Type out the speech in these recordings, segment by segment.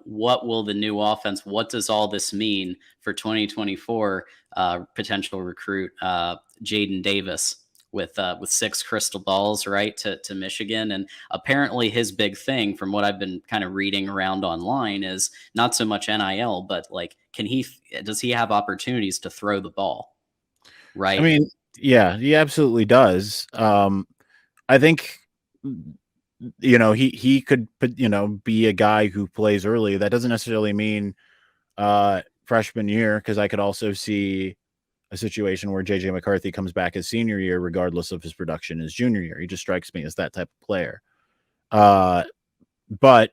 what will the new offense, what does all this mean for 2024 potential recruit Jaden Davis with 6 crystal balls, right, to Michigan. And apparently his big thing, from what I've been kind of reading around online, is not so much NIL, but like, does he have opportunities to throw the ball, right? I mean, yeah, he absolutely does. I think, he could, be a guy who plays early. That doesn't necessarily mean freshman year, because I could also see a situation where JJ McCarthy comes back his senior year, regardless of his production his junior year. He just strikes me as that type of player. But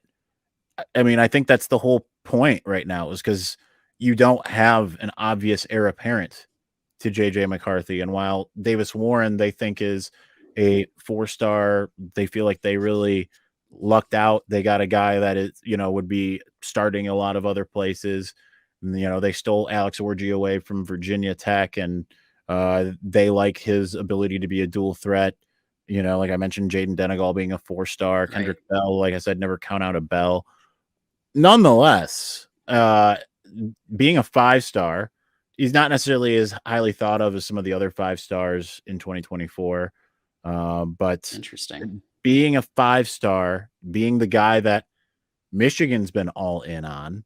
I mean, I think that's the whole point right now, is because you don't have an obvious heir apparent to JJ McCarthy. And while Davis Warren, they think, is a 4-star, they feel like they really lucked out. They got a guy that is, would be starting a lot of other places. And, they stole Alex Orji away from Virginia Tech, and they like his ability to be a dual threat. Like I mentioned, Jaden Denegal being a 4-star, Right. Kendrick Bell, like I said, never count out a Bell. Nonetheless, being a 5-star, he's not necessarily as highly thought of as some of the other 5-stars in 2024. But Interesting. Being a 5-star, being the guy that Michigan's been all in on,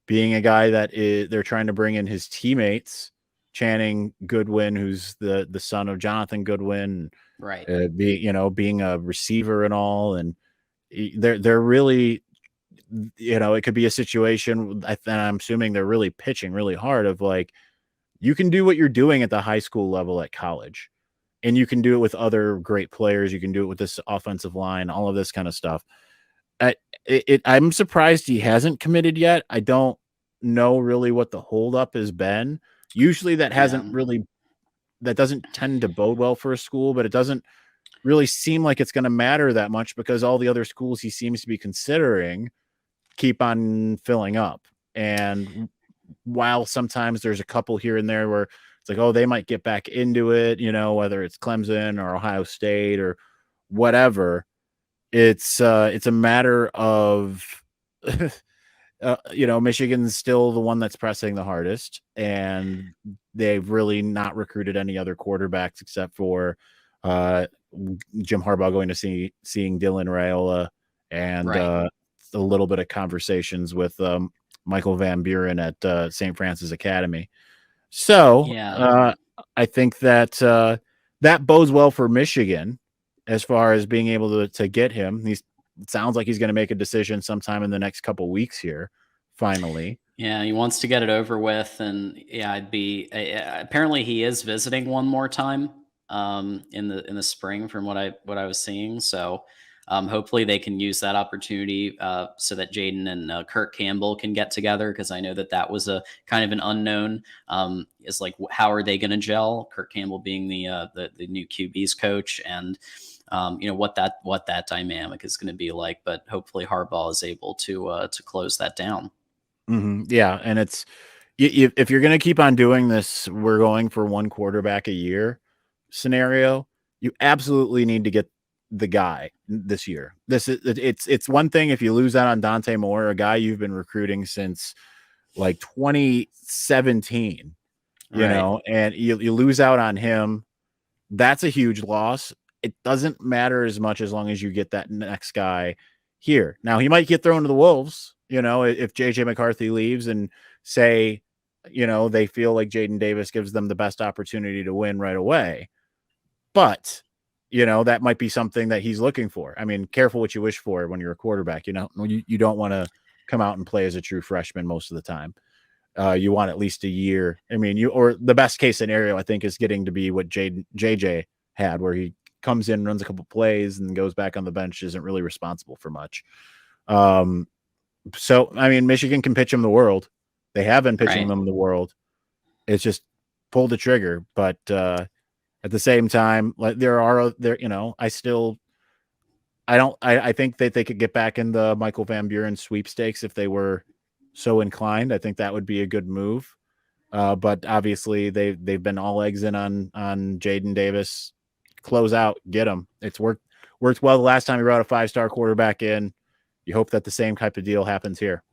being a guy that they're trying to bring in his teammates, Channing Goodwin, who's the son of Jonathan Goodwin, right? Being a receiver and all, and they're really, it could be a situation, and I'm assuming they're really pitching really hard, of like, you can do what you're doing at the high school level at college, and you can do it with other great players. You can do it with this offensive line, all of this kind of stuff. I'm surprised he hasn't committed yet. I don't know really what the holdup has been. Usually that doesn't tend to bode well for a school, but it doesn't really seem like it's going to matter that much, because all the other schools he seems to be considering keep on filling up. And while sometimes there's a couple here and there where it's like, oh, they might get back into it, whether it's Clemson or Ohio State or whatever, it's a matter of, Michigan's still the one that's pressing the hardest, and they've really not recruited any other quarterbacks except for Jim Harbaugh going to seeing Dylan Raiola, and Right. A little bit of conversations with Michael Van Buren at St. Francis Academy. So Yeah. I think that that bodes well for Michigan as far as being able to get him. It sounds like he's going to make a decision sometime in the next couple weeks here, finally. Yeah, he wants to get it over with, and yeah, apparently he is visiting one more time in the spring, from what I was seeing. So hopefully they can use that opportunity so that Jaden and Kirk Campbell can get together, because I know that was a kind of an unknown. Is like, how are they going to gel? Kirk Campbell being the new QB's coach, and what that dynamic is going to be like. But hopefully Harbaugh is able to close that down. Mm-hmm. Yeah, and it's, if you're going to keep on doing this, we're going for one quarterback a year scenario, you absolutely need to get the guy this year. It's one thing if you lose out on Dante Moore, a guy you've been recruiting since like 2017, and you lose out on him. That's a huge loss. It doesn't matter as much as long as you get that next guy here. Now, he might get thrown to the wolves, if JJ McCarthy leaves, and say, they feel like Jaden Davis gives them the best opportunity to win right away. But, that might be something that he's looking for. I mean, careful what you wish for when you're a quarterback. You don't want to come out and play as a true freshman most of the time. You want at least a year. I mean, or the best case scenario, I think, is getting to be what JJ had, where he comes in, runs a couple plays, and goes back on the bench, isn't really responsible for much. So, I mean, Michigan can pitch him the world. They have been pitching them the world. It's just pull the trigger. But at the same time, like I think that they could get back in the Michael Van Buren sweepstakes if they were so inclined. I think that would be a good move. But obviously they've been all eggs in on Jaden Davis. Close out, get him. It's worked well the last time he brought a 5-star quarterback in. You hope that the same type of deal happens here.